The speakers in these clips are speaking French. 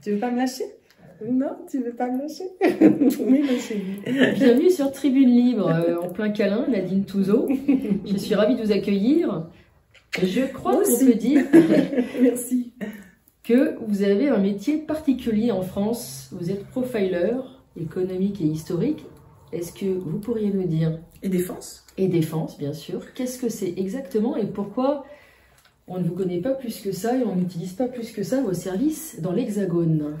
Tu veux pas me lâcher? Non, tu veux pas me lâcher? Oui, ma chérie. Bienvenue sur Tribune Libre, en plein câlin, Nadine Touzeau. Je suis ravie de vous accueillir. Je crois qu'on peut dire Merci. que vous avez un métier particulier en France. Vous êtes profiler économique et historique. Est-ce que vous pourriez nous dire... Et défense? Et défense, bien sûr. Qu'est-ce que c'est exactement et pourquoi on ne vous connaît pas plus que ça et on n'utilise pas plus que ça vos services dans l'Hexagone?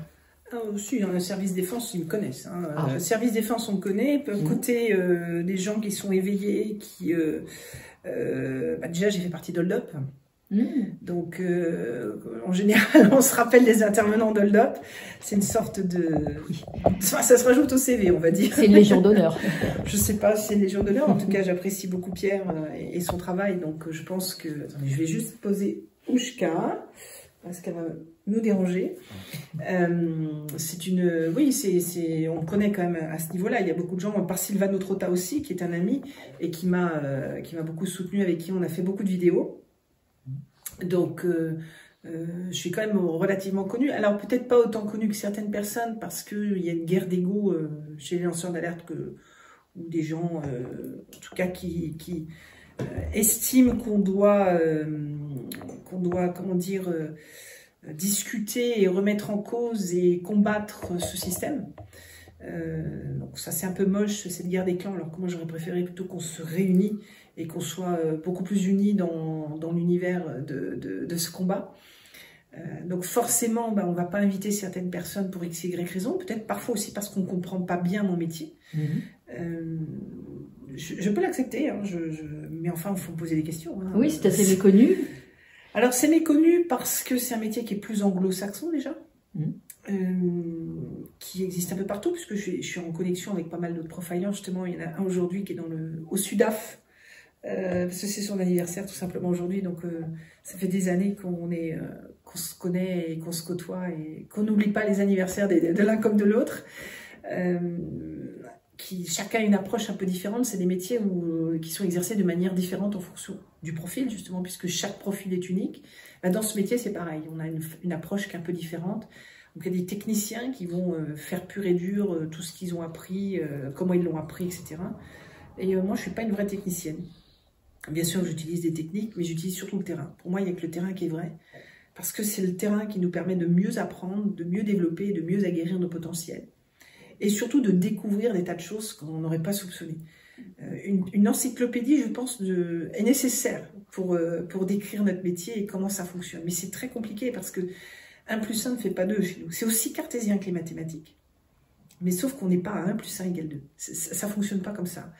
Ah, aussi, un service défense, ils me connaissent. Hein. Ah. Service défense, on me connaît. Côté des gens qui sont éveillés, qui... déjà, j'ai fait partie d'Hold Up. Donc, en général, on se rappelle les intervenants d'Hold Up. C'est une sorte de... Enfin, ça se rajoute au CV, on va dire. C'est une légion d'honneur. Je sais pas si c'est une légion d'honneur. En tout cas, j'apprécie beaucoup Pierre et son travail. Donc, je pense que... Attendez, je vais juste poser Oushka, parce qu'elle va nous déranger. C'est une... Oui, on me connaît quand même à ce niveau-là. Il y a beaucoup de gens, par Silvano Trotta aussi, qui est un ami et qui m'a beaucoup soutenu, avec qui on a fait beaucoup de vidéos. Donc, je suis quand même relativement connue. Alors, peut-être pas autant connue que certaines personnes, parce qu'il y a une guerre d'ego chez les lanceurs d'alerte, ou des gens, en tout cas, qui estiment qu'on doit, comment dire, discuter et remettre en cause et combattre ce système. Donc ça, c'est un peu moche, cette guerre des clans, alors que moi, j'aurais préféré plutôt qu'on se réunisse et qu'on soit beaucoup plus unis dans l'univers de ce combat. Donc forcément, on ne va pas inviter certaines personnes pour x, y raison, peut-être parfois aussi parce qu'on ne comprend pas bien mon métier. Je peux l'accepter, hein, mais enfin, il faut poser des questions. Hein. Oui, c'est assez méconnu. Alors, c'est méconnu parce que c'est un métier qui est plus anglo-saxon déjà, qui existe un peu partout, puisque je suis en connexion avec pas mal d'autres profilers. Justement, il y en a un aujourd'hui qui est au Sudaf, parce que c'est son anniversaire tout simplement aujourd'hui, donc ça fait des années qu'on se connaît et qu'on se côtoie et qu'on n'oublie pas les anniversaires de l'un comme de l'autre. Chacun a une approche un peu différente. C'est des métiers qui sont exercés de manière différente en fonction du profil, justement, puisque chaque profil est unique. Dans ce métier, c'est pareil. On a une approche qui est un peu différente. Donc, il y a des techniciens qui vont faire pur et dur tout ce qu'ils ont appris, comment ils l'ont appris, etc. Et moi, je ne suis pas une vraie technicienne. Bien sûr, j'utilise des techniques, mais j'utilise surtout le terrain. Pour moi, il n'y a que le terrain qui est vrai, parce que c'est le terrain qui nous permet de mieux apprendre, de mieux développer, de mieux aguerrir nos potentiels. Et surtout de découvrir des tas de choses qu'on n'aurait pas soupçonnées. Une encyclopédie, je pense, est nécessaire pour décrire notre métier et comment ça fonctionne. Mais c'est très compliqué parce que 1 plus 1 ne fait pas 2 chez nous. C'est aussi cartésien que les mathématiques. Mais sauf qu'on n'est pas à 1 plus 1 égale 2. Ça ne fonctionne pas comme ça.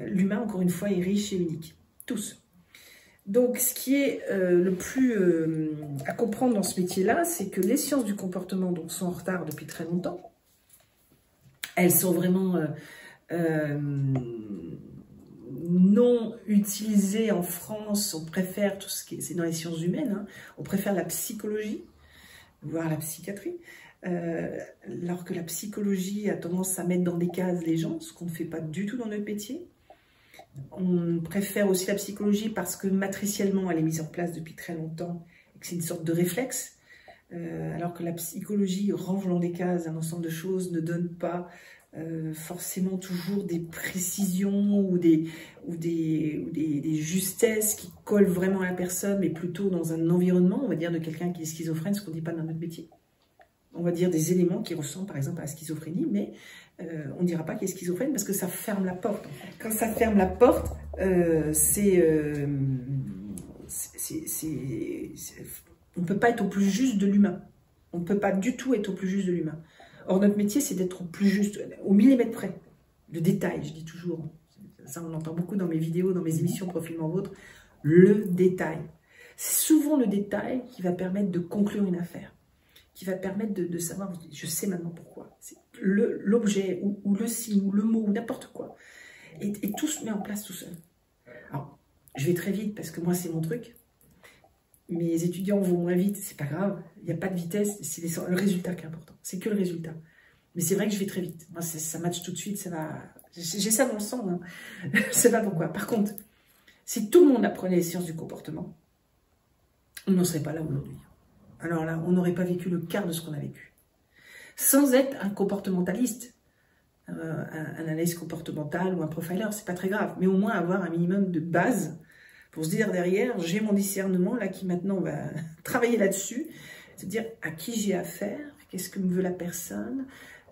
L'humain, encore une fois, est riche et unique. Tous. Donc, ce qui est le plus à comprendre dans ce métier-là, c'est que les sciences du comportement donc, sont en retard depuis très longtemps. Elles sont vraiment non utilisées en France. On préfère tout ce qui est, c'est dans les sciences humaines, hein, on préfère la psychologie, voire la psychiatrie, alors que la psychologie a tendance à mettre dans des cases les gens, ce qu'on ne fait pas du tout dans notre métier. On préfère aussi la psychologie parce que matriciellement, elle est mise en place depuis très longtemps et que c'est une sorte de réflexe. Alors que la psychologie range dans des cases un ensemble de choses, ne donne pas forcément toujours des précisions ou des justesses qui collent vraiment à la personne, mais plutôt dans un environnement, on va dire, de quelqu'un qui est schizophrène, ce qu'on ne dit pas dans notre métier. On va dire des éléments qui ressemblent par exemple à la schizophrénie, mais on ne dira pas qu'il est schizophrène parce que ça ferme la porte. En fait. Quand ça ferme la porte, on ne peut pas être au plus juste de l'humain. On ne peut pas du tout être au plus juste de l'humain. Or, notre métier, c'est d'être au plus juste, au millimètre près. Le détail, je dis toujours. Ça, on entend beaucoup dans mes vidéos, dans mes émissions Profilement Vôtre. Le détail. C'est souvent le détail qui va permettre de conclure une affaire. Qui va permettre de savoir, je sais maintenant pourquoi. C'est l'objet, ou le signe, ou le mot, ou n'importe quoi. Et tout se met en place tout seul. Alors, je vais très vite, parce que moi, c'est mon truc. Mes étudiants vont moins vite, c'est pas grave. Il n'y a pas de vitesse, c'est le résultat qui est important. C'est que le résultat. Mais c'est vrai que je vais très vite. Moi, ça match tout de suite, ça va... J'ai ça dans le sang, hein. Je sais pas pourquoi. Par contre, si tout le monde apprenait les sciences du comportement, on n'en serait pas là aujourd'hui. Alors là, on n'aurait pas vécu le quart de ce qu'on a vécu. sans être un comportementaliste, un analyste comportemental ou un profiler, c'est pas très grave, mais au moins avoir un minimum de base pour se dire derrière, j'ai mon discernement là qui maintenant va travailler là-dessus, c'est-à-dire à qui j'ai affaire, qu'est-ce que me veut la personne,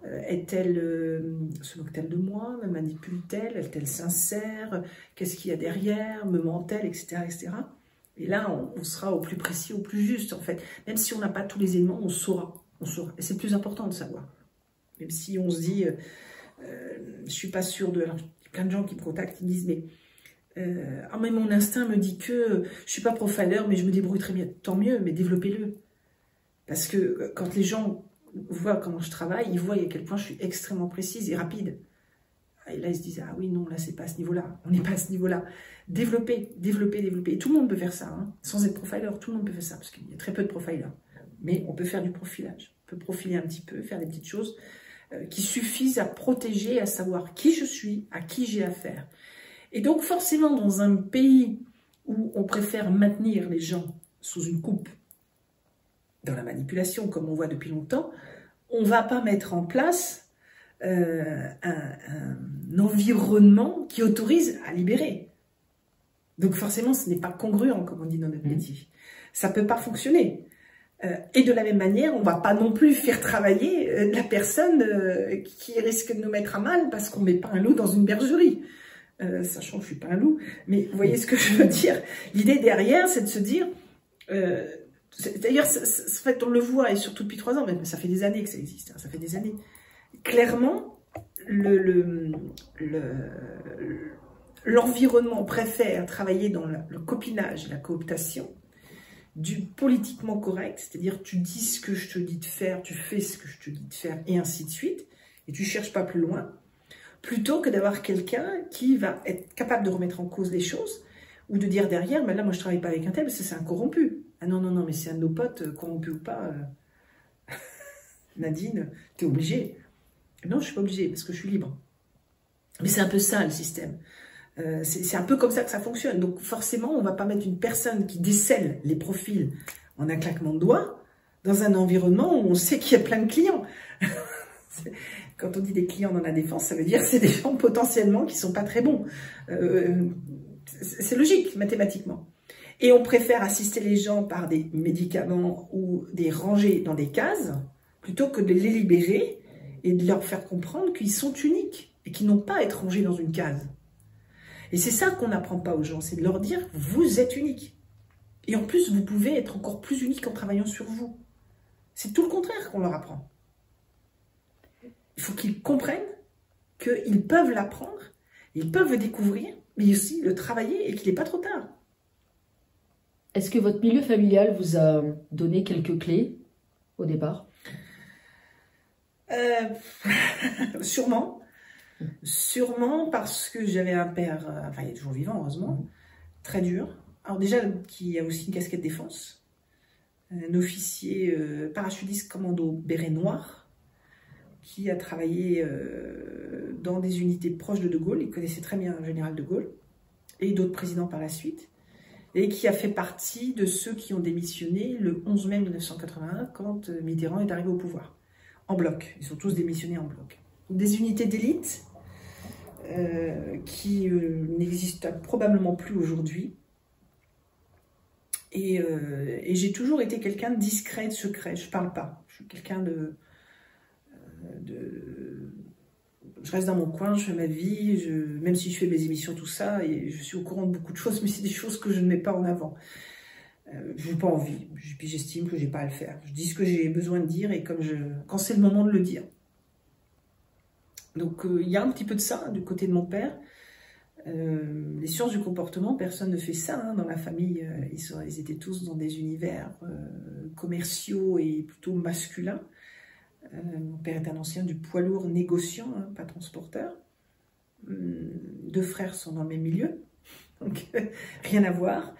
se moque-t-elle de moi, me manipule-t-elle, est-elle sincère, qu'est-ce qu'il y a derrière, me ment-elle, etc., etc. Et là, on sera au plus précis, au plus juste en fait. Même si on n'a pas tous les éléments, on saura. Et c'est le plus important de savoir. Même si on se dit, je suis pas sûre de... Alors, il y a plein de gens qui me contactent, ils me disent, mais mon instinct me dit que je suis pas profiler, mais je me débrouille très bien. Tant mieux, mais développez-le. Parce que quand les gens voient comment je travaille, ils voient à quel point je suis extrêmement précise et rapide. Et là, ils se disent, ah oui, non, là, c'est pas à ce niveau-là. On n'est pas à ce niveau-là. Développer, développer, développer. Et tout le monde peut faire ça, hein, sans être profiler. Tout le monde peut faire ça, parce qu'il y a très peu de profilers. Mais on peut faire du profilage. On peut profiler un petit peu, faire des petites choses qui suffisent à protéger, à savoir qui je suis, à qui j'ai affaire. Et donc, forcément, dans un pays où on préfère maintenir les gens sous une coupe, dans la manipulation, comme on voit depuis longtemps, on ne va pas mettre en place un environnement qui autorise à libérer. Donc forcément, ce n'est pas congruent, comme on dit dans notre métier. Ça ne peut pas fonctionner. Et de la même manière, on ne va pas non plus faire travailler la personne qui risque de nous mettre à mal parce qu'on ne met pas un loup dans une bergerie. Sachant que je ne suis pas un loup, mais vous voyez ce que je veux dire. L'idée derrière, c'est de se dire... D'ailleurs, en fait, on le voit, et surtout depuis 3 ans, mais ça fait des années que ça existe, hein, ça fait des années. Clairement, l'environnement préfère travailler dans le copinage, la cooptation, du politiquement correct, c'est-à-dire tu dis ce que je te dis de faire, tu fais ce que je te dis de faire, et ainsi de suite, et tu ne cherches pas plus loin, plutôt que d'avoir quelqu'un qui va être capable de remettre en cause les choses, ou de dire derrière, mais là, moi, je ne travaille pas avec un tel, parce que c'est un corrompu. Ah non, non, non, mais c'est un de nos potes, corrompu ou pas, Nadine, tu es obligée. Non, je ne suis pas obligée, parce que je suis libre. Mais c'est un peu ça, le système. C'est un peu comme ça que ça fonctionne. Donc, forcément, on ne va pas mettre une personne qui décèle les profils en un claquement de doigts dans un environnement où on sait qu'il y a plein de clients. Quand on dit des clients dans la défense, ça veut dire que c'est des gens potentiellement qui ne sont pas très bons. C'est logique, mathématiquement. Et on préfère assister les gens par des médicaments ou des rangées dans des cases, plutôt que de les libérer et de leur faire comprendre qu'ils sont uniques et qu'ils n'ont pas à être rangés dans une case. Et c'est ça qu'on n'apprend pas aux gens, c'est de leur dire « vous êtes unique ». Et en plus, vous pouvez être encore plus unique en travaillant sur vous. C'est tout le contraire qu'on leur apprend. Il faut qu'ils comprennent qu'ils peuvent l'apprendre, ils peuvent le découvrir, mais aussi le travailler et qu'il n'est pas trop tard. Est-ce que votre milieu familial vous a donné quelques clés au départ? Sûrement. Sûrement parce que j'avais un père, enfin il est toujours vivant heureusement, très dur. Alors déjà, qui a aussi une casquette défense, un officier parachutiste commando béret noir, qui a travaillé dans des unités proches de De Gaulle, il connaissait très bien le général De Gaulle, et d'autres présidents par la suite, et qui a fait partie de ceux qui ont démissionné le 11 mai 1981 quand Mitterrand est arrivé au pouvoir, en bloc. Ils sont tous démissionnés en bloc. Des unités d'élite qui n'existent probablement plus aujourd'hui. Et j'ai toujours été quelqu'un de discret, de secret. Je ne parle pas. Je suis quelqu'un je reste dans mon coin, je fais ma vie, même si je fais mes émissions, tout ça, et je suis au courant de beaucoup de choses, mais c'est des choses que je ne mets pas en avant. Je n'ai pas envie, puis j'estime que je n'ai pas à le faire. Je dis ce que j'ai besoin de dire, et quand c'est le moment de le dire. Donc il y a un petit peu de ça du côté de mon père. Les sciences du comportement, personne ne fait ça hein, dans la famille. Ils étaient tous dans des univers commerciaux et plutôt masculins. Mon père est un ancien du poids lourd négociant, hein, pas transporteur. 2 frères sont dans le même milieu, donc rien à voir.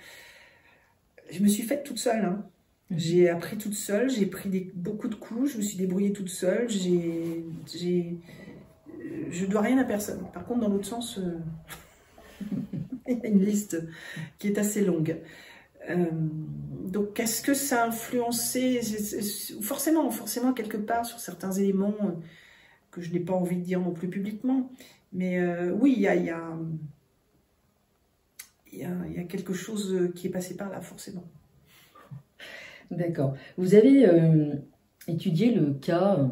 Je me suis faite toute seule. Hein. J'ai appris toute seule, j'ai pris beaucoup de coups, je me suis débrouillée toute seule. Je dois rien à personne. Par contre, dans l'autre sens, il y a une liste qui est assez longue. Donc, est-ce que ça a influencé forcément, quelque part, sur certains éléments que je n'ai pas envie de dire non plus publiquement. Mais oui, il y a quelque chose qui est passé par là, forcément. D'accord. Vous avez étudié le cas,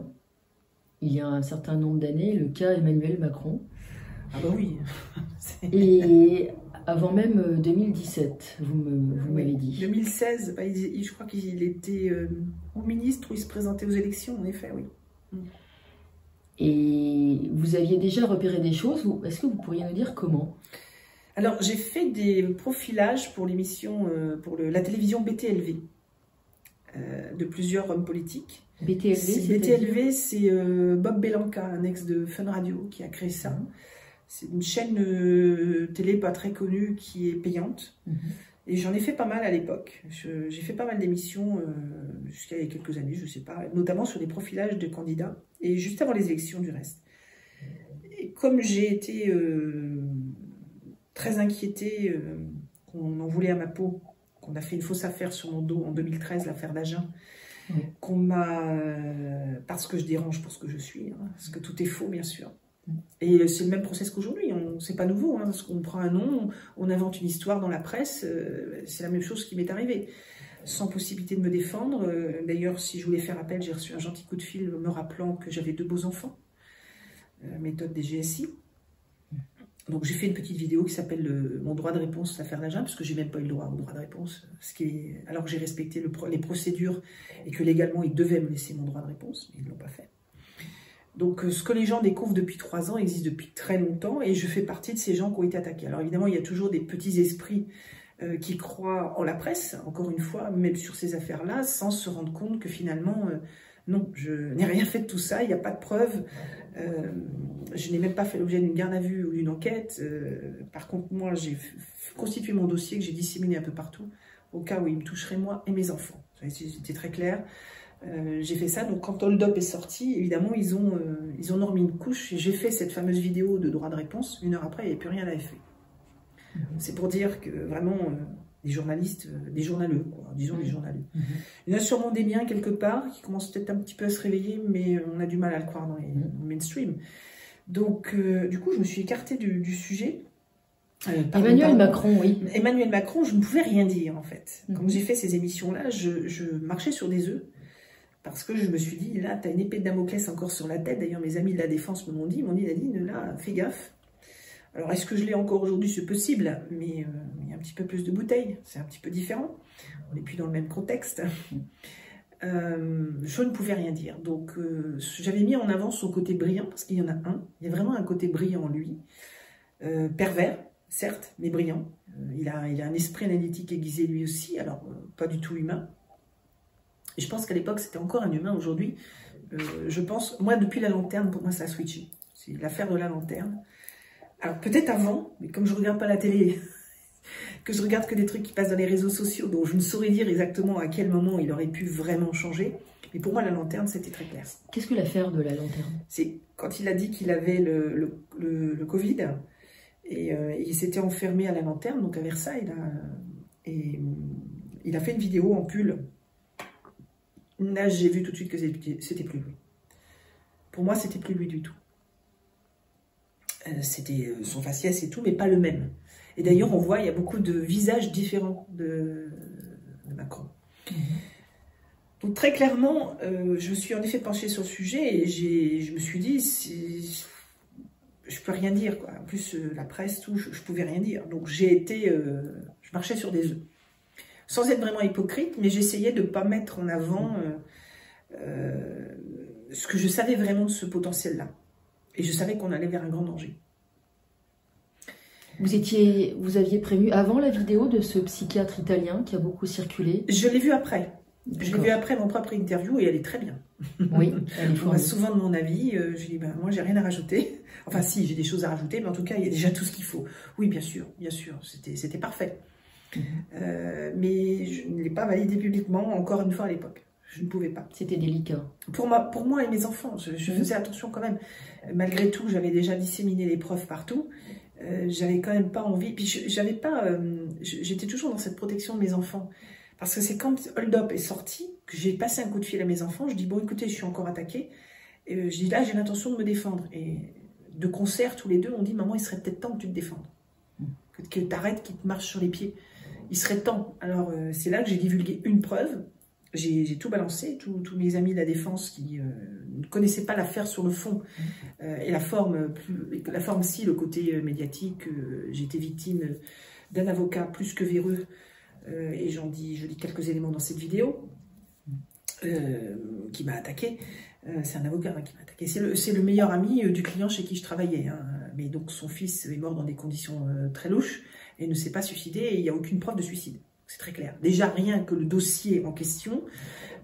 il y a un certain nombre d'années, le cas Emmanuel Macron. Ah bah oui. Et avant même 2017, vous m'avez dit. 2016, bah, je crois qu'il était ou ministre ou il se présentait aux élections, en effet, oui. Et vous aviez déjà repéré des choses, est-ce que vous pourriez nous dire comment? Alors, j'ai fait des profilages pour l'émission, pour la télévision BTLV, de plusieurs hommes politiques. BTLV, c'est Bob Belanca, un ex de Fun Radio, qui a créé ça. C'est une chaîne télé pas très connue qui est payante. Et j'en ai fait pas mal à l'époque. J'ai fait pas mal d'émissions jusqu'à il y a quelques années, je sais pas, notamment sur des profilages de candidats, et juste avant les élections du reste. Et comme j'ai été très inquiétée qu'on en voulait à ma peau, qu'on a fait une fausse affaire sur mon dos en 2013, l'affaire d'Agen, qu'on m'a... parce que je dérange pour ce que je suis, hein, parce que tout est faux, bien sûr. Et c'est le même process qu'aujourd'hui, c'est pas nouveau, hein, parce qu'on prend un nom, on invente une histoire dans la presse, c'est la même chose qui m'est arrivée, sans possibilité de me défendre. D'ailleurs, si je voulais faire appel, j'ai reçu un gentil coup de fil me rappelant que j'avais 2 beaux enfants, méthode des GSI. Donc j'ai fait une petite vidéo qui s'appelle mon droit de réponse, l'affaire d'Agen, parce que j'ai même pas eu le droit au droit de réponse, alors que j'ai respecté les procédures et que légalement ils devaient me laisser mon droit de réponse, mais ils ne l'ont pas fait. Donc, ce que les gens découvrent depuis 3 ans existe depuis très longtemps, et je fais partie de ces gens qui ont été attaqués. Alors évidemment, il y a toujours des petits esprits qui croient en la presse, encore une fois, même sur ces affaires-là, sans se rendre compte que finalement, non, je n'ai rien fait de tout ça, il n'y a pas de preuves, je n'ai même pas fait l'objet d'une garde à vue ou d'une enquête. Par contre, moi, j'ai constitué mon dossier que j'ai disséminé un peu partout, au cas où il me toucherait moi et mes enfants. C'était très clair. J'ai fait ça, donc quand Hold Up est sorti, évidemment, ils ont remis une couche, et j'ai fait cette fameuse vidéo de droit de réponse, 1 heure après, il n'y avait plus rien à fait. C'est pour dire que vraiment, les journalistes, des journaleux, quoi, disons des journaleux. Il y en a sûrement des miens quelque part, qui commencent peut-être un petit peu à se réveiller, mais on a du mal à le croire dans les mainstream. Donc, du coup, je me suis écartée du sujet. Emmanuel Macron, oui. Emmanuel Macron, je ne pouvais rien dire, en fait. Comme j'ai fait ces émissions-là, je marchais sur des œufs. Parce que je me suis dit, là, tu as une épée de Damoclès encore sur la tête. D'ailleurs, mes amis de la défense me l'ont dit. Ils m'ont dit, Nadine, là, fais gaffe. Alors, est-ce que je l'ai encore aujourd'hui? C'est possible, mais il y a un petit peu plus de bouteilles. C'est un petit peu différent. On n'est plus dans le même contexte. Je ne pouvais rien dire. Donc, j'avais mis en avant son côté brillant, parce qu'il y en a un. Il y a vraiment un côté brillant en lui. Pervers, certes, mais brillant. Il a un esprit analytique aiguisé lui aussi. Alors, pas du tout humain. Et je pense qu'à l'époque, c'était encore un humain. Aujourd'hui, je pense, moi, depuis la lanterne, pour moi, ça a switché. C'est l'affaire de la lanterne. Alors, peut-être avant, mais comme je ne regarde pas la télé, que je regarde que des trucs qui passent dans les réseaux sociaux, donc je ne saurais dire exactement à quel moment il aurait pu vraiment changer. Mais pour moi, la lanterne, c'était très clair. Qu'est-ce que l'affaire de la lanterne? C'est quand il a dit qu'il avait le Covid, et il s'était enfermé à la lanterne, donc à Versailles, là, et il a fait une vidéo en pull. Là, j'ai vu tout de suite que c'était plus lui. Pour moi, c'était plus lui du tout. C'était son faciès et tout, mais pas le même. Et d'ailleurs, on voit, il y a beaucoup de visages différents de Macron. Donc très clairement, je me suis en effet penchée sur le sujet, et je me suis dit, je peux rien dire, quoi. En plus, la presse, tout, je pouvais rien dire. Donc je marchais sur des œufs. Sans être vraiment hypocrite, mais j'essayais de ne pas mettre en avant ce que je savais vraiment de ce potentiel-là. Et je savais qu'on allait vers un grand danger. Vous aviez prévu avant la vidéo de ce psychiatre italien qui a beaucoup circulé? Je l'ai vu après. Je l'ai vu après mon propre interview, et elle est très bien. Oui, elle est on m'a souvent de mon avis. Je dis, ben, moi, j'ai rien à rajouter. Enfin, si, j'ai des choses à rajouter, mais en tout cas, il y a déjà tout ce qu'il faut. Oui, bien sûr, c'était parfait. Mais je ne l'ai pas validé publiquement, encore une fois à l'époque. Je ne pouvais pas. C'était délicat. Pour moi et mes enfants, je faisais attention quand même. Malgré tout, j'avais déjà disséminé les preuves partout. j'avais quand même pas envie. Puis j'avais pas, j'étais toujours dans cette protection de mes enfants. Parce que c'est quand Hold Up est sorti, que j'ai passé un coup de fil à mes enfants, je dis, bon écoutez, je suis encore attaquée. Et je dis, là, j'ai l'intention de me défendre. Et de concert, tous les deux, on dit, maman, il serait peut-être temps que tu te défendes. Que tu arrêtes, qu'il te marche sur les pieds. Il serait temps. Alors, c'est là que j'ai divulgué une preuve. J'ai tout balancé, tous mes amis de la défense qui ne connaissaient pas l'affaire sur le fond et la forme, si, le côté médiatique. J'ai été victime d'un avocat plus que véreux et je lis quelques éléments dans cette vidéo qui m'a attaqué. C'est un avocat qui m'a attaqué. C'est le meilleur ami du client chez qui je travaillais. Hein. Mais donc son fils est mort dans des conditions très louches et ne s'est pas suicidé et il n'y a aucune preuve de suicide. C'est très clair. Déjà, rien que le dossier en question,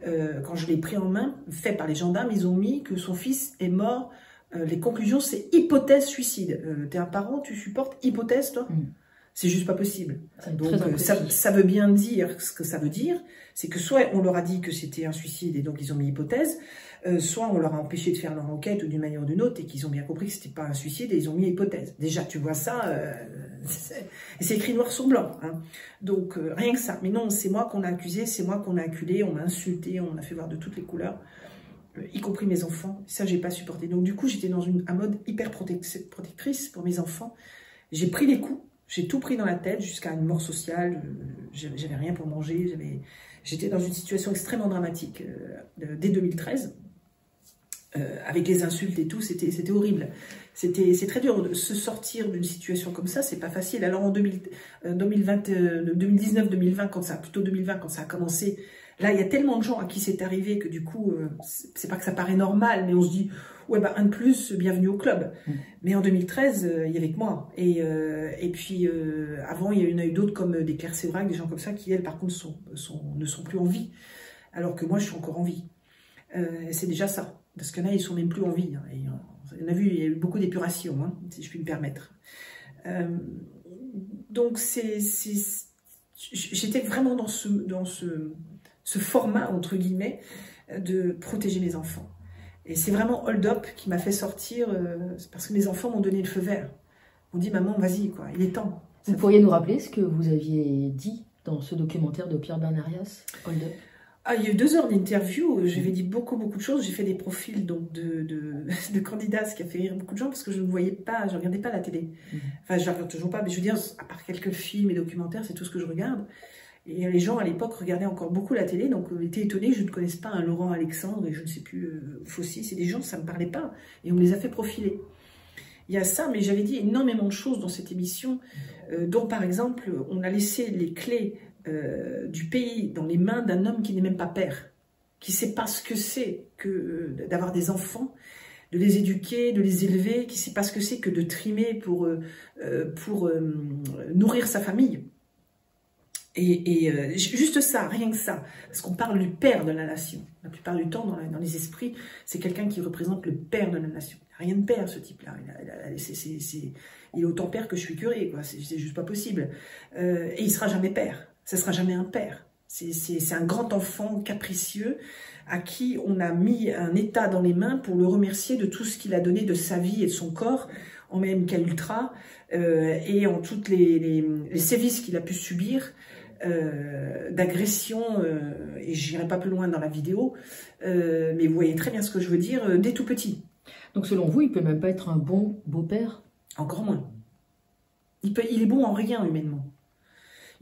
quand je l'ai pris en main, fait par les gendarmes, ils ont mis que son fils est mort. Les conclusions, c'est hypothèse suicide. T'es un parent, tu supportes hypothèse, toi? C'est juste pas possible. Donc, ça veut bien dire ce que ça veut dire. C'est que soit on leur a dit que c'était un suicide et donc ils ont mis hypothèse, soit on leur a empêché de faire leur enquête ou d'une manière ou d'une autre et qu'ils ont bien compris que c'était pas un suicide et ils ont mis hypothèse. Déjà, tu vois ça, c'est écrit noir sur blanc. Hein. Donc, rien que ça. Mais non, c'est moi qu'on a accusé, c'est moi qu'on a acculé, on m'a insulté, on m'a fait voir de toutes les couleurs, y compris mes enfants. Ça, j'ai pas supporté. Donc, du coup, j'étais dans un mode hyper protectrice pour mes enfants. J'ai pris les coups. J'ai tout pris dans la tête jusqu'à une mort sociale. J'avais rien pour manger. J'étais dans une situation extrêmement dramatique dès 2013. Avec les insultes et tout, c'était horrible. C'est très dur de se sortir d'une situation comme ça, c'est pas facile. Alors en 2019-2020, plutôt 2020, quand ça a commencé, là, il y a tellement de gens à qui c'est arrivé que du coup, c'est pas que ça paraît normal, mais on se dit, ouais, bah, un de plus, bienvenue au club. Mais en 2013, il y avait que moi. Et puis, avant, il y en a eu d'autres comme des Claire Sévrac, des gens comme ça, qui, elles, par contre, ne sont plus en vie. Alors que moi, je suis encore en vie. C'est déjà ça. Parce qu'il y en a, ils sont même plus en vie. Hein. Et, on a vu, il y a eu beaucoup d'épuration, hein, si je puis me permettre. Donc, j'étais vraiment dans ce format, entre guillemets, de protéger mes enfants. Et c'est vraiment Hold Up qui m'a fait sortir, parce que mes enfants m'ont donné le feu vert. Ils m'ont dit, maman, vas-y, quoi, il est temps. Vous pourriez nous rappeler ce que vous aviez dit dans ce documentaire de Pierre Bernarias, Hold Up? Ah, il y a eu 2 heures d'interview, j'avais dit beaucoup de choses, j'ai fait des profils donc de candidats, ce qui a fait rire beaucoup de gens parce que je ne voyais pas, je ne regardais pas la télé. Enfin, je ne regarde toujours pas, mais je veux dire, à part quelques films et documentaires, c'est tout ce que je regarde. Et les gens à l'époque regardaient encore beaucoup la télé, donc étaient étonnés que je ne connaisse pas un Laurent Alexandre et je ne sais plus, Fossi, c'est des gens, ça ne me parlait pas, et on me les a fait profiler. Il y a ça, mais j'avais dit énormément de choses dans cette émission, dont par exemple, on a laissé les clés du pays dans les mains d'un homme qui n'est même pas père, qui ne sait pas ce que c'est que d'avoir des enfants, de les éduquer, de les élever, qui ne sait pas ce que c'est que de trimer pour nourrir sa famille. Et juste ça, rien que ça, parce qu'on parle du père de la nation. La plupart du temps, dans les esprits, c'est quelqu'un qui représente le père de la nation. Il n'a rien de père, ce type-là. Il est autant père que je suis curé, quoi. C'est juste pas possible. Et il sera jamais père. Ça sera jamais un père. C'est un grand enfant capricieux à qui on a mis un état dans les mains pour le remercier de tout ce qu'il a donné de sa vie et de son corps, en même qu'à Ultra, et en toutes les sévices qu'il a pu subir, d'agression, et j'irai pas plus loin dans la vidéo, mais vous voyez très bien ce que je veux dire, dès tout petit. Donc selon vous, il peut même pas être un bon beau-père? Encore moins. Il est bon en rien humainement.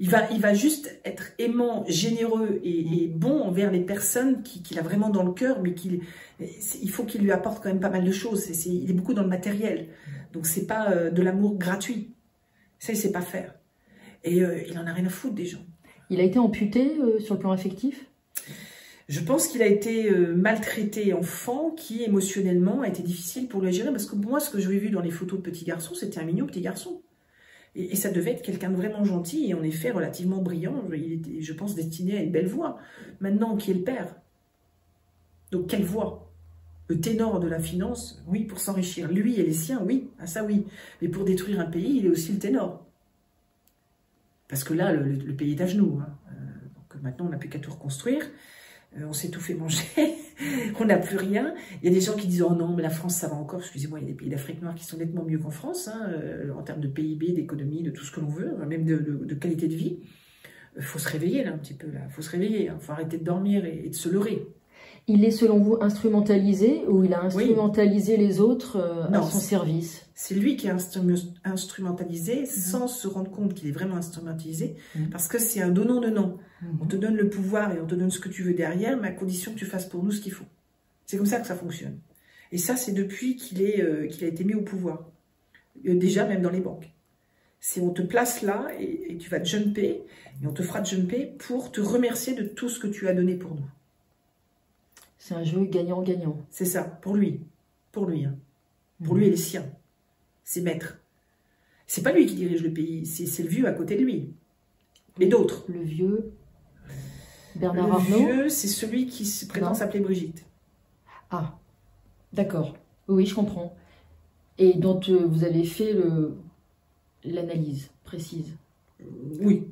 Il va juste être aimant, généreux et bon envers les personnes qu'il a vraiment dans le cœur, mais il faut qu'il lui apporte quand même pas mal de choses. Il est beaucoup dans le matériel. Donc c'est pas de l'amour gratuit. Ça, il sait pas faire. Et il en a rien à foutre des gens. Il a été amputé sur le plan affectif? Je pense qu'il a été maltraité enfant, qui émotionnellement a été difficile pour le gérer. Parce que moi, ce que je lui ai vu dans les photos de petit garçon, c'était un mignon petit garçon. Et ça devait être quelqu'un de vraiment gentil et en effet relativement brillant. Il était, je pense, destiné à une belle voix. Maintenant, qui est le père? Donc, quelle voix? Le ténor de la finance, oui, pour s'enrichir. Lui et les siens, oui, ah ça oui. Mais pour détruire un pays, il est aussi le ténor. Parce que là, le pays est à genoux. Hein. Donc maintenant, on n'a plus qu'à tout reconstruire. on s'est tout fait manger, on n'a plus rien. Il y a des gens qui disent « Oh non, mais la France, ça va encore ». Excusez-moi, il y a des pays d'Afrique noire qui sont nettement mieux qu'en France, hein, en termes de PIB, d'économie, de tout ce que l'on veut, même de qualité de vie. Il faut se réveiller là un petit peu, il faut se réveiller, il faut arrêter de dormir et de se leurrer. Il est selon vous instrumentalisé ou il a instrumentalisé les autres à son service? C'est lui qui est instrumentalisé sans se rendre compte qu'il est vraiment instrumentalisé parce que c'est un donnant-donnant. On te donne le pouvoir et on te donne ce que tu veux derrière, mais à condition que tu fasses pour nous ce qu'il faut. C'est comme ça que ça fonctionne. Et ça, c'est depuis qu'il a été mis au pouvoir. Déjà, même dans les banques. C'est on te place là et tu vas jumper et on te fera jumper pour te remercier de tout ce que tu as donné pour nous. C'est un jeu gagnant-gagnant. C'est ça, pour lui. Pour lui. Hein. Pour lui et les siens. Ses maîtres. C'est pas lui qui dirige le pays, c'est le vieux à côté de lui. Mais d'autres. Le vieux Bernard Arnault. Le vieux, c'est celui qui se prétend s'appeler Brigitte. Ah, d'accord. Oui, je comprends. Et dont vous avez fait l'analyse précise. Oui.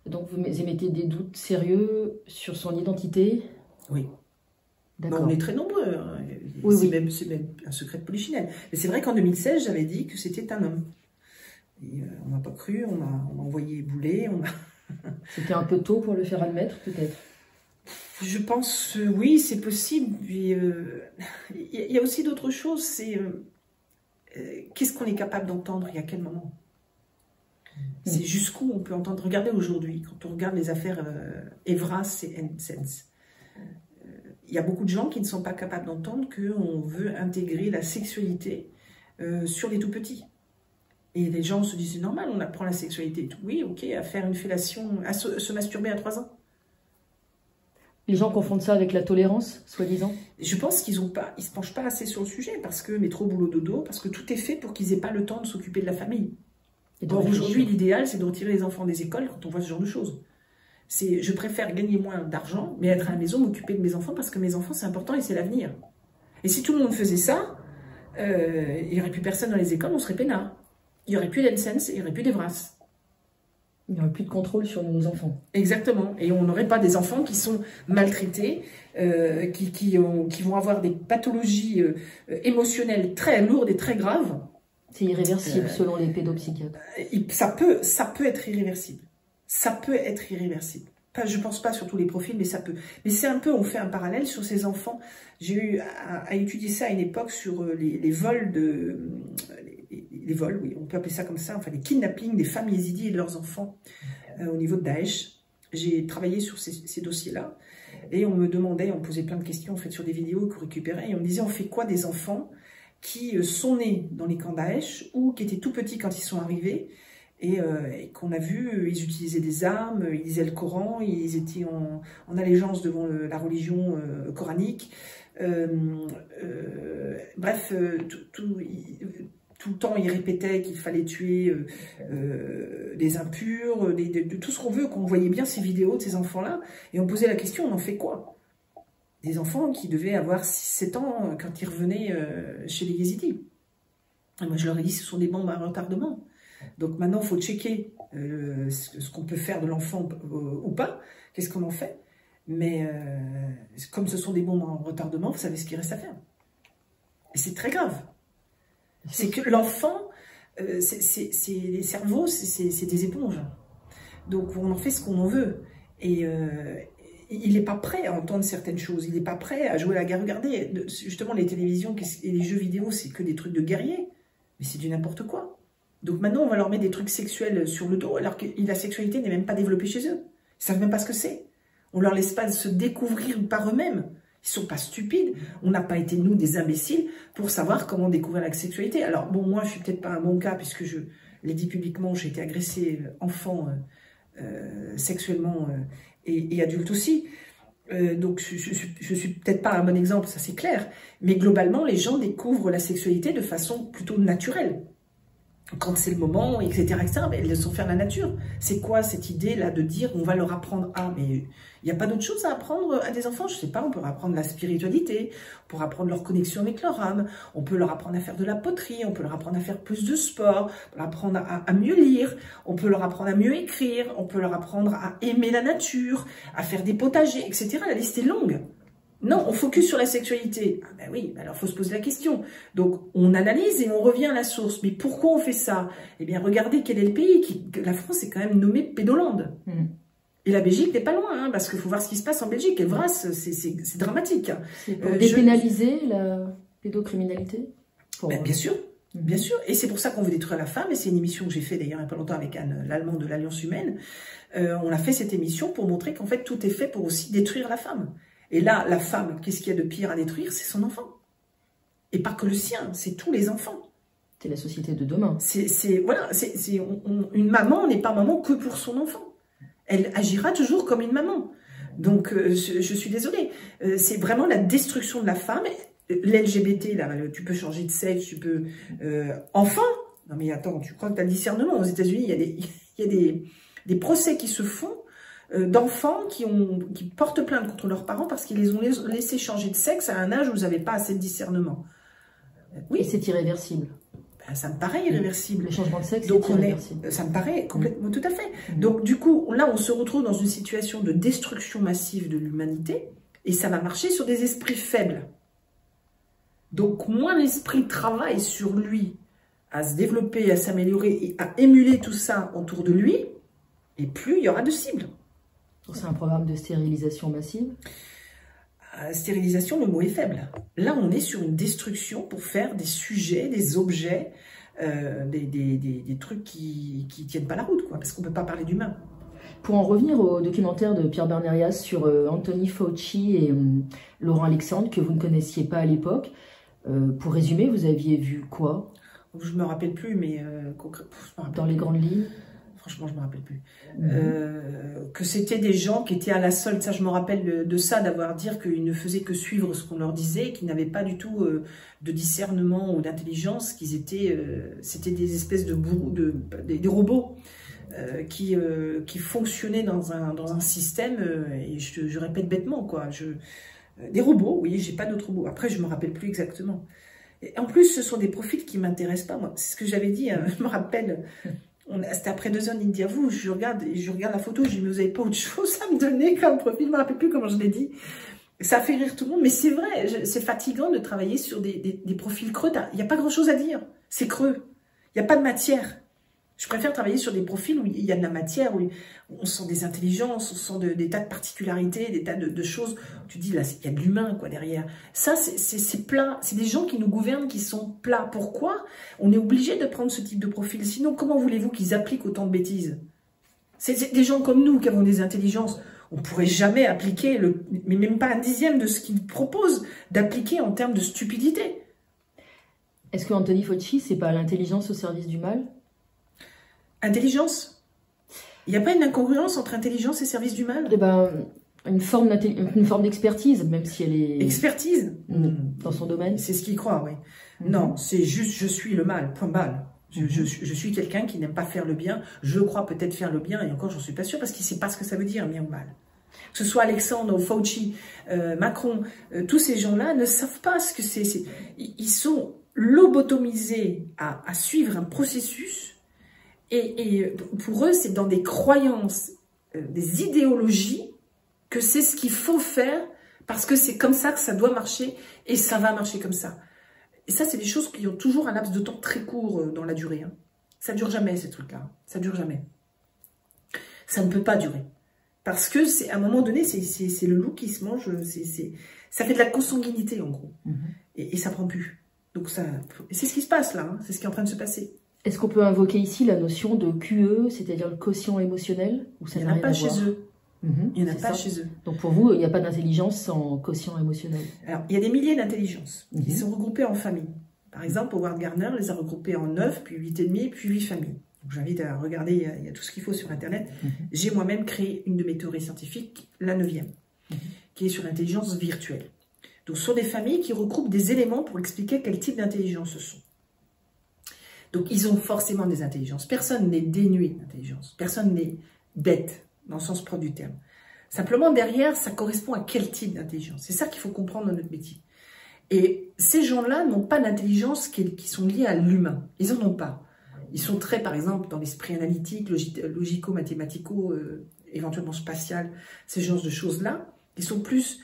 Donc vous émettez des doutes sérieux sur son identité? Oui. D'accord. Bon, on est très nombreux. Hein. Oui, c'est même un secret de polichinelle. Mais c'est vrai qu'en 2016, j'avais dit que c'était un homme. Et, on m'a pas cru, on m'a envoyé bouler. C'était un peu tôt pour le faire admettre, peut-être? Je pense, oui, c'est possible. Il y a aussi d'autres choses. C'est qu'est-ce qu'on est capable d'entendre et à quel moment? C'est jusqu'où on peut entendre. Regardez aujourd'hui, quand on regarde les affaires Evras et Ensens, il y a beaucoup de gens qui ne sont pas capables d'entendre qu'on veut intégrer la sexualité sur les tout-petits. Et les gens se disent, c'est normal, on apprend la sexualité. Oui, ok, à faire une fellation, à se masturber à 3 ans. Les gens confondent ça avec la tolérance, soi-disant? Je pense qu'ils ne se penchent pas assez sur le sujet, parce que métro, boulot, dodo, parce que tout est fait pour qu'ils n'aient pas le temps de s'occuper de la famille. Or, aujourd'hui, l'idéal, c'est de retirer les enfants des écoles quand on voit ce genre de choses. Je préfère gagner moins d'argent, mais être à la maison, m'occuper de mes enfants, parce que mes enfants, c'est important et c'est l'avenir. Et si tout le monde faisait ça, il n'y aurait plus personne dans les écoles, on serait peinard. Il n'y aurait plus d'Ensens et il n'y aurait plus d'Evras. Il n'y aurait plus de contrôle sur nos enfants. Exactement. Et on n'aurait pas des enfants qui sont maltraités, qui vont avoir des pathologies émotionnelles très lourdes et très graves. C'est irréversible selon les pédopsychiatres. Ça peut être irréversible. Ça peut être irréversible. Je ne pense pas sur tous les profils, mais ça peut. Mais c'est un peu, on fait un parallèle sur ces enfants. J'ai eu à étudier ça à une époque sur les vols les vols, oui, on peut appeler ça comme ça, enfin les kidnappings des femmes yézidis et de leurs enfants au niveau de Daesh. J'ai travaillé sur ces dossiers-là et on me demandait, on me posait plein de questions en fait sur des vidéos qu'on récupérait et on me disait on fait quoi des enfants qui sont nés dans les camps Daesh ou qui étaient tout petits quand ils sont arrivés et qu'on a vu, ils utilisaient des armes, ils lisaient le Coran, ils étaient en allégeance devant la religion coranique. Bref, tout le temps, ils répétaient qu'il fallait tuer des impurs, de tout ce qu'on veut, qu'on voyait bien ces vidéos de ces enfants-là. Et on posait la question, on en fait quoi? Des enfants qui devaient avoir 6-7 ans quand ils revenaient chez les Yézidis. Et moi, je leur ai dit, ce sont des bombes à retardement. Donc maintenant, il faut checker ce qu'on peut faire de l'enfant ou pas. Qu'est-ce qu'on en fait? Mais comme ce sont des bombes en retardement, vous savez ce qu'il reste à faire. Et c'est très grave. C'est que l'enfant, les cerveaux, c'est des éponges. Donc on en fait ce qu'on en veut. Et il n'est pas prêt à entendre certaines choses. Il n'est pas prêt à jouer à la guerre. Regardez, justement, les télévisions et les jeux vidéo, c'est que des trucs de guerriers. Mais c'est du n'importe quoi. Donc maintenant, on va leur mettre des trucs sexuels sur le dos, alors que la sexualité n'est même pas développée chez eux. Ils ne savent même pas ce que c'est. On ne leur laisse pas se découvrir par eux-mêmes. Ils ne sont pas stupides. On n'a pas été, nous, des imbéciles pour savoir comment découvrir la sexualité. Alors, bon, moi, je ne suis peut-être pas un bon cas, puisque je l'ai dit publiquement, j'ai été agressée enfant sexuellement et adulte aussi. Donc, je ne suis peut-être pas un bon exemple, ça c'est clair. Mais globalement, les gens découvrent la sexualité de façon plutôt naturelle. quand c'est le moment, etc., etc., mais elles laissons faire la nature. C'est quoi cette idée-là de dire on va leur apprendre à... Mais il n'y a pas d'autre chose à apprendre à des enfants, je ne sais pas, on peut leur apprendre la spiritualité, on peut leur apprendre leur connexion avec leur âme, on peut leur apprendre à faire de la poterie, on peut leur apprendre à faire plus de sport, on peut leur apprendre à mieux lire, on peut leur apprendre à mieux écrire, on peut leur apprendre à aimer la nature, à faire des potagers, etc. La liste est longue. Non, on focus sur la sexualité. Ah ben oui, alors il faut se poser la question. Donc, on analyse et on revient à la source. Mais pourquoi on fait ça? Eh bien, regardez quel est le pays. La France est quand même nommée Pédolande. Et la Belgique n'est pas loin, hein, parce qu'il faut voir ce qui se passe en Belgique. Et vrai, c'est dramatique. C'est pour dépénaliser la pédocriminalité Bien sûr. Bien sûr, et c'est pour ça qu'on veut détruire la femme, et c'est une émission que j'ai fait d'ailleurs il n'y a pas longtemps avec Anne Lallemand de l'Alliance Humaine. On a fait cette émission pour montrer qu'en fait tout est fait pour aussi détruire la femme. Et là, la femme, qu'est-ce qu'il y a de pire à détruire? C'est son enfant. Et pas que le sien, c'est tous les enfants. C'est la société de demain. Une maman n'est pas maman que pour son enfant. Elle agira toujours comme une maman. Donc, je suis désolée. C'est vraiment la destruction de la femme. L'LGBT, là, tu peux changer de sexe, tu peux... enfant? Non mais attends, tu crois que tu as le discernement? Aux États-Unis, il y a des procès qui se font d'enfants qui portent plainte contre leurs parents parce qu'ils les ont laissés changer de sexe à un âge où ils n'avaient pas assez de discernement. Oui. Et c'est irréversible. Ben, ça me paraît irréversible. Le changement de sexe, c'est irréversible. Ça me paraît complètement, tout à fait. Donc du coup, là, on se retrouve dans une situation de destruction massive de l'humanité et ça va marcher sur des esprits faibles. Donc moins l'esprit travaille sur lui à se développer, à s'améliorer et à émuler tout ça autour de lui, et plus il y aura de cibles. C'est un programme de stérilisation massive? Stérilisation, le mot est faible. Là, on est sur une destruction pour faire des sujets, des objets, des trucs qui tiennent pas la route, quoi, parce qu'on ne peut pas parler d'humain. Pour en revenir au documentaire de Pierre Bernérias sur Anthony Fauci et Laurent Alexandre, que vous ne connaissiez pas à l'époque, pour résumer, vous aviez vu quoi? Je ne me rappelle plus, mais... dans les grandes lignes? Franchement, je ne me rappelle plus. Que c'était des gens qui étaient à la solde. Ça, je me rappelle de ça, d'avoir dit qu'ils ne faisaient que suivre ce qu'on leur disait, qu'ils n'avaient pas du tout de discernement ou d'intelligence, qu'ils étaient... c'était des espèces de bourreaux, des robots qui fonctionnaient dans un système, et je répète bêtement, quoi. Des robots, oui, j'ai pas d'autres robots. Après, je ne me rappelle plus exactement. Et en plus, ce sont des profils qui ne m'intéressent pas, moi. C'est ce que j'avais dit, hein, je me rappelle... C'était après 2 ans d'interview, je regarde la photo, je dis, mais vous n'avez pas autre chose à me donner comme profil? Je ne me rappelle plus comment je l'ai dit. Ça fait rire tout le monde, mais c'est vrai, c'est fatigant de travailler sur des profils creux. Il n'y a pas grand-chose à dire, c'est creux. Il n'y a pas de matière. Je préfère travailler sur des profils où il y a de la matière, où on sent des intelligences, on sent des tas de particularités, des tas de choses. Tu dis, là, il y a de l'humain, quoi, derrière. Ça, c'est plat. C'est des gens qui nous gouvernent qui sont plats. Pourquoi? On est obligé de prendre ce type de profil. Sinon, comment voulez-vous qu'ils appliquent autant de bêtises? C'est des gens comme nous qui avons des intelligences. On ne pourrait jamais appliquer, mais même pas un dixième de ce qu'ils proposent d'appliquer en termes de stupidité. Est-ce que Anthony Fauci, c'est pas l'intelligence au service du mal? Intelligence? Il n'y a pas une incongruence entre intelligence et service du mal? Eh ben, une forme d'expertise, même si elle est... Expertise? Dans son domaine? C'est ce qu'il croit, oui. Non, c'est juste, je suis le mal, point barre. Je suis quelqu'un qui n'aime pas faire le bien. Je crois peut-être faire le bien, et encore, j'en suis pas sûre, parce qu'il ne sait pas ce que ça veut dire, bien ou mal. Que ce soit Alexandre, Fauci, Macron, tous ces gens-là ne savent pas ce que c'est. Ils sont lobotomisés à suivre un processus. Et pour eux, c'est dans des croyances, des idéologies, que c'est ce qu'il faut faire, parce que c'est comme ça que ça doit marcher, et ça va marcher comme ça. Et ça, c'est des choses qui ont toujours un laps de temps très court dans la durée. Hein. Ça ne dure jamais, ces trucs-là. Ça ne dure jamais. Ça ne peut pas durer. Parce que, à un moment donné, c'est le loup qui se mange, ça fait de la consanguinité, en gros. Et ça ne prend plus. Donc, c'est ce qui se passe, là. Hein. C'est ce qui est en train de se passer. Est-ce qu'on peut invoquer ici la notion de QE, c'est-à-dire le quotient émotionnel, ou ça Il n'y en a pas chez eux. Il n'y en a pas chez eux. Donc pour vous, il n'y a pas d'intelligence sans quotient émotionnel? Alors, il y a des milliers d'intelligences qui sont regroupées en familles. Par exemple, Howard Gardner les a regroupées en 9, puis 8,5, puis 8 familles. J'invite à regarder, il y a tout ce qu'il faut sur Internet. J'ai moi-même créé une de mes théories scientifiques, la 9e, qui est sur l'intelligence virtuelle. Donc, ce sont des familles qui regroupent des éléments pour expliquer quel type d'intelligence ce sont. Donc, ils ont forcément des intelligences. Personne n'est dénué d'intelligence. Personne n'est bête, dans le sens propre du terme. Simplement, derrière, ça correspond à quel type d'intelligence. C'est ça qu'il faut comprendre dans notre métier. Et ces gens-là n'ont pas d'intelligence qui sont liées à l'humain. Ils n'en ont pas. Ils sont très, par exemple, dans l'esprit analytique, logico-mathématico, éventuellement spatial, ces genres de choses-là. Ils sont plus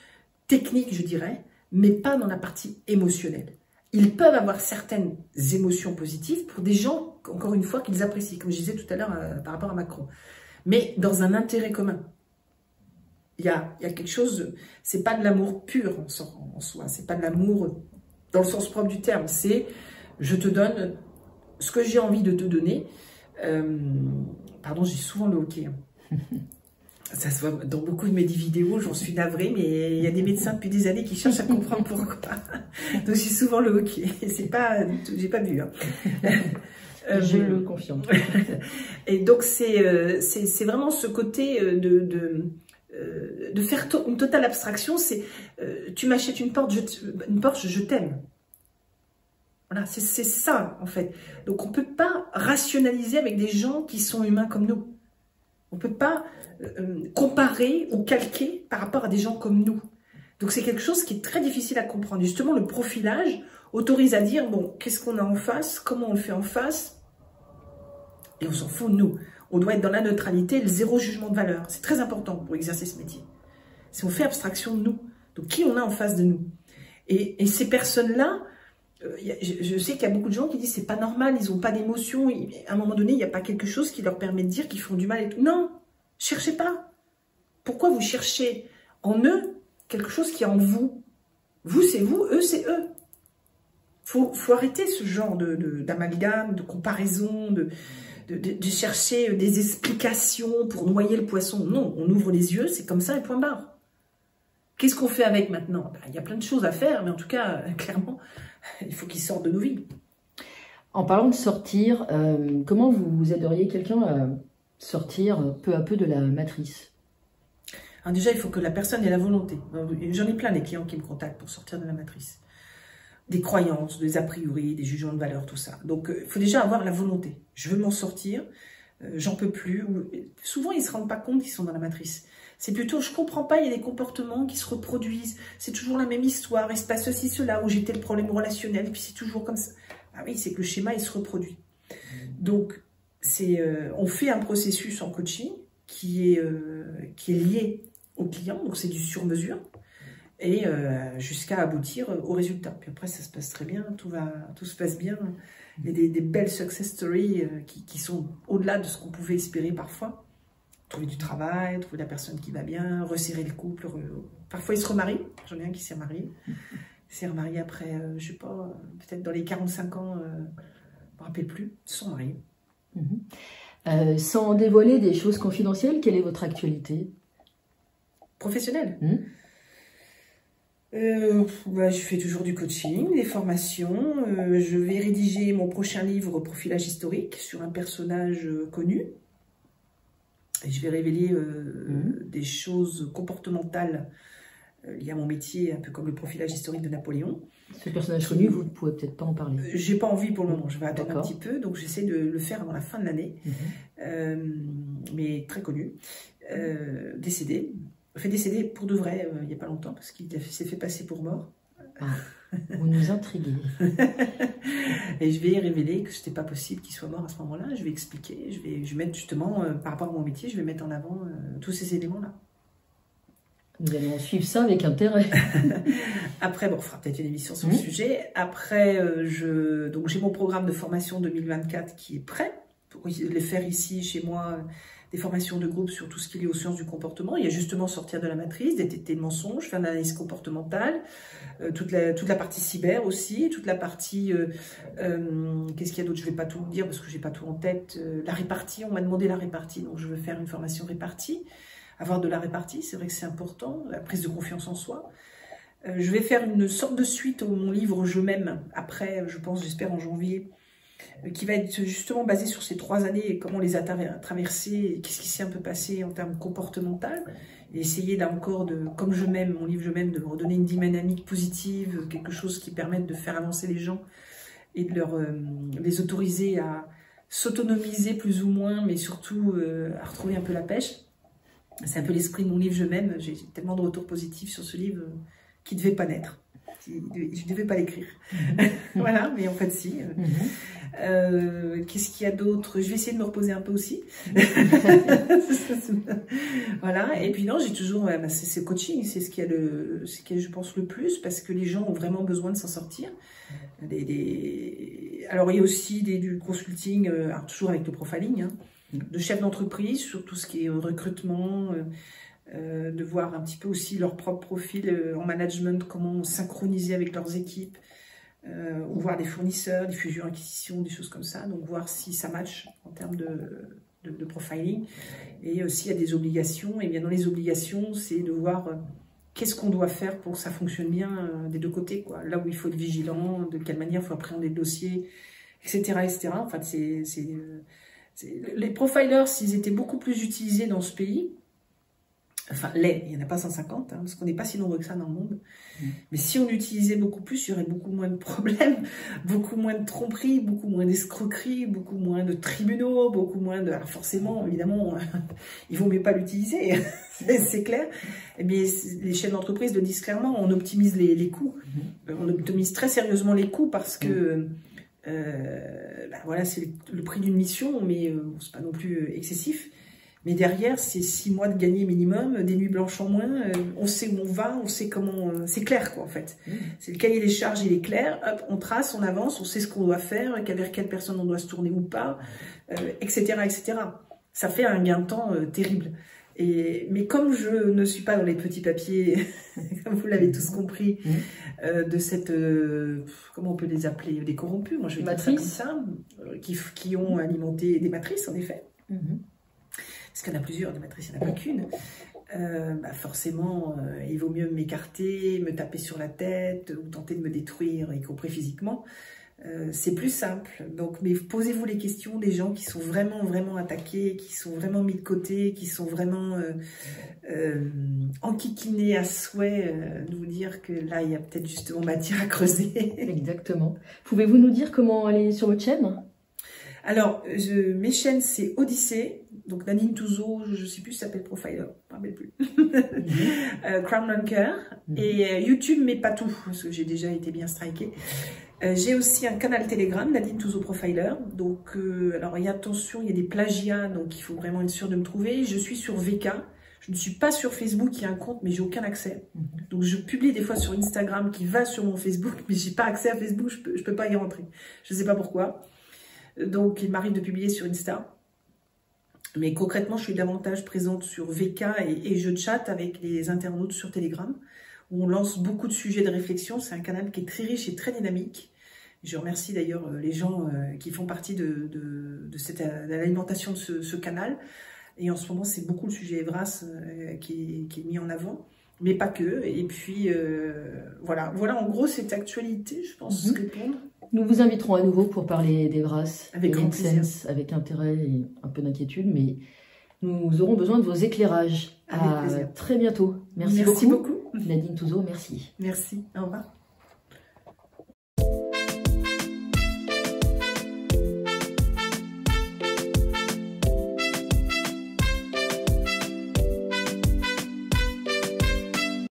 techniques, je dirais, mais pas dans la partie émotionnelle. Ils peuvent avoir certaines émotions positives pour des gens, encore une fois, qu'ils apprécient, comme je disais tout à l'heure par rapport à Macron. Mais dans un intérêt commun. Il y a quelque chose, c'est pas de l'amour pur en soi, c'est pas de l'amour dans le sens propre du terme, c'est je te donne ce que j'ai envie de te donner. Pardon, j'ai souvent le hoquet. Ça se voit dans beaucoup de mes vidéos, j'en suis navrée, mais il y a des médecins depuis des années qui cherchent à comprendre pourquoi. Donc j'ai souvent le hoquet, c'est pas, j'ai pas vu. Hein. Je le confirme. Et donc c'est vraiment ce côté de faire une totale abstraction, c'est tu m'achètes une Porsche, je t'aime. Voilà, c'est ça en fait. Donc on ne peut pas rationaliser avec des gens qui sont humains comme nous. On ne peut pas comparer ou calquer par rapport à des gens comme nous. Donc c'est quelque chose qui est très difficile à comprendre. Justement, le profilage autorise à dire, bon, qu'est-ce qu'on a en face, comment on le fait en face, et on s'en fout de nous. On doit être dans la neutralité, le zéro jugement de valeur. C'est très important pour exercer ce métier. Si on fait abstraction de nous, donc qui on a en face de nous. Et ces personnes-là, je sais qu'il y a beaucoup de gens qui disent c'est pas normal, ils n'ont pas d'émotion. À un moment donné, il n'y a pas quelque chose qui leur permet de dire qu'ils font du mal et tout. Non, cherchez pas. Pourquoi vous cherchez en eux quelque chose qui est en vous? Vous, c'est vous, eux, c'est eux. Faut arrêter ce genre d'amalgame, de comparaison, de chercher des explications pour noyer le poisson. Non, on ouvre les yeux, c'est comme ça et point barre. Qu'est-ce qu'on fait avec maintenant? Il y a plein de choses à faire, mais en tout cas, clairement, il faut qu'ils sortent de nos vies. En parlant de sortir, comment vous aideriez quelqu'un à sortir peu à peu de la matrice? Alors déjà, il faut que la personne ait la volonté. J'en ai plein des clients qui me contactent pour sortir de la matrice. Des croyances, des a priori, des jugements de valeur, tout ça. Donc, il faut déjà avoir la volonté. Je veux m'en sortir, j'en peux plus. Souvent, ils ne se rendent pas compte qu'ils sont dans la matrice. C'est plutôt, je comprends pas, il y a des comportements qui se reproduisent. C'est toujours la même histoire, il se passe ceci, cela, où j'ai tel problème relationnel, puis c'est toujours comme ça. Ah oui, c'est que le schéma, il se reproduit. Donc, on fait un processus en coaching qui est lié au client, donc c'est du sur-mesure. Et jusqu'à aboutir au résultat. Puis après, ça se passe très bien, tout se passe bien. Il y a des belles success stories qui sont au-delà de ce qu'on pouvait espérer parfois. Trouver du travail, trouver la personne qui va bien, resserrer le couple. Parfois, ils se remarient. J'en ai un qui s'est marié. Il s'est remarié après, je sais pas, peut-être dans les 45 ans, je ne me rappelle plus, ils se sont mariés. Sans dévoiler des choses confidentielles, quelle est votre actualité professionnelle? Je fais toujours du coaching, des formations. Je vais rédiger mon prochain livre Profilage historique sur un personnage connu. Et je vais révéler des choses comportementales liées à mon métier, un peu comme le profilage historique de Napoléon. Ce personnage connu, vous ne pouvez peut-être pas en parler. J'ai pas envie pour le moment, je vais attendre un petit peu, donc j'essaie de le faire avant la fin de l'année. Mais très connu. Décédé. Fait décéder pour de vrai il n'y a pas longtemps parce qu'il s'est fait passer pour mort. Ah, vous nous intriguez. Et je vais révéler que ce n'était pas possible qu'il soit mort à ce moment-là. Je vais expliquer, je vais mettre justement, par rapport à mon métier, je vais mettre en avant tous ces éléments-là. Nous allons suivre ça avec intérêt. Après, bon, on fera peut-être une émission sur le sujet. Après, donc j'ai mon programme de formation 2024 qui est prêt pour les faire ici, chez moi. Des formations de groupe sur tout ce qui est lié aux sciences du comportement. Il y a justement sortir de la matrice, détecter le mensonge, faire de l'analyse comportementale, toute la partie cyber aussi, toute la partie, qu'est-ce qu'il y a d'autre? Je ne vais pas tout vous dire parce que je n'ai pas tout en tête. La répartie, on m'a demandé la répartie, donc je veux faire une formation répartie. Avoir de la répartie, c'est vrai que c'est important, la prise de confiance en soi. Je vais faire une sorte de suite au mon livre Je m'aime, après, je pense, j'espère en janvier, qui va être justement basé sur ces 3 années et comment on les a traversées, qu'est-ce qui s'est un peu passé en termes comportemental, et essayer là encore, comme je m'aime, mon livre Je m'aime, de me redonner une dynamique positive, quelque chose qui permette de faire avancer les gens et de les autoriser à s'autonomiser plus ou moins, mais surtout à retrouver un peu la pêche. C'est un peu l'esprit de mon livre Je m'aime. J'ai tellement de retours positifs sur ce livre qui ne devait pas naître. Je ne devais pas l'écrire. Voilà, mais en fait si. Qu'est-ce qu'il y a d'autre? Je vais essayer de me reposer un peu aussi. Voilà, et puis non, j'ai toujours... c'est le coaching, c'est ce qui est, je pense, le plus, parce que les gens ont vraiment besoin de s'en sortir. Alors, il y a aussi du consulting, alors toujours avec le profiling, hein, de chefs d'entreprise, sur tout ce qui est recrutement, de voir un petit peu aussi leur propre profil en management, comment synchroniser avec leurs équipes, ou voir des fournisseurs, des fusions-acquisitions, des choses comme ça, donc voir si ça match en termes de profiling. Et aussi, il y a des obligations, et bien dans les obligations, c'est de voir qu'est-ce qu'on doit faire pour que ça fonctionne bien des deux côtés, quoi. Là où il faut être vigilant, de quelle manière il faut appréhender le dossier, etc. etc. Enfin, les profilers, s'ils étaient beaucoup plus utilisés dans ce pays, enfin, il n'y en a pas 150, hein, parce qu'on n'est pas si nombreux que ça dans le monde. Mais si on utilisait beaucoup plus, il y aurait beaucoup moins de problèmes, beaucoup moins de tromperies, beaucoup moins d'escroqueries, beaucoup moins de tribunaux, beaucoup moins de... Alors forcément, évidemment, il vaut mieux pas l'utiliser, c'est clair. Mais les chefs d'entreprise le disent clairement, on optimise les coûts. On optimise très sérieusement les coûts parce que... voilà, c'est le prix d'une mission, mais c'est pas non plus excessif. Mais derrière, c'est 6 mois de gagner minimum, des nuits blanches en moins, on sait où on va, on sait comment... c'est clair, quoi, en fait. C'est le cahier des charges, il est clair, hop, on trace, on avance, on sait ce qu'on doit faire, vers quelle personne on doit se tourner ou pas, etc., etc. Ça fait un gain de temps terrible. Mais comme je ne suis pas dans les petits papiers, comme vous l'avez tous compris, de cette... comment on peut les appeler? Des corrompus, moi je vais dire ça comme ça, qui ont alimenté des matrices, en effet. Parce qu'il y en a plusieurs, des matrices, il n'y en a pas qu'une. Forcément, il vaut mieux m'écarter, me taper sur la tête, ou tenter de me détruire, y compris physiquement. C'est plus simple. Donc, mais posez-vous les questions des gens qui sont vraiment, vraiment attaqués, qui sont vraiment mis de côté, qui sont vraiment enquiquinés à souhait, de vous dire que là, il y a peut-être justement matière à creuser. Exactement. Pouvez-vous nous dire comment aller sur votre chaîne? Alors, mes chaînes, c'est Odyssée, donc Nadine Touzeau, je ne sais plus si ça s'appelle Profiler, je ne me rappelle plus, Crown Ranker, et YouTube, mais pas tout, parce que j'ai déjà été bien strikée. J'ai aussi un canal Telegram, Nadine Touzeau Profiler, donc, alors, il y a attention, il y a des plagiats, donc il faut vraiment être sûr de me trouver. Je suis sur VK, je ne suis pas sur Facebook, il y a un compte, mais j'ai aucun accès. Donc, je publie des fois sur Instagram qui va sur mon Facebook, mais j'ai pas accès à Facebook, je peux pas y rentrer. Je ne sais pas pourquoi. Donc, il m'arrive de publier sur Insta. Mais concrètement, je suis davantage présente sur VK et je chatte avec les internautes sur Telegram, où on lance beaucoup de sujets de réflexion. C'est un canal qui est très riche et très dynamique. Je remercie d'ailleurs les gens qui font partie de l'alimentation de ce canal. Et en ce moment, c'est beaucoup le sujet Evras qui est mis en avant. Mais pas que. Et puis, voilà. Voilà, en gros, cette actualité, je pense, répondre. Nous vous inviterons à nouveau pour parler d'Evras avec grand plaisir, avec intérêt et un peu d'inquiétude, mais nous aurons besoin de vos éclairages. Avec plaisir. Très bientôt. Merci beaucoup. Nadine Touzeau, merci. Merci, au revoir.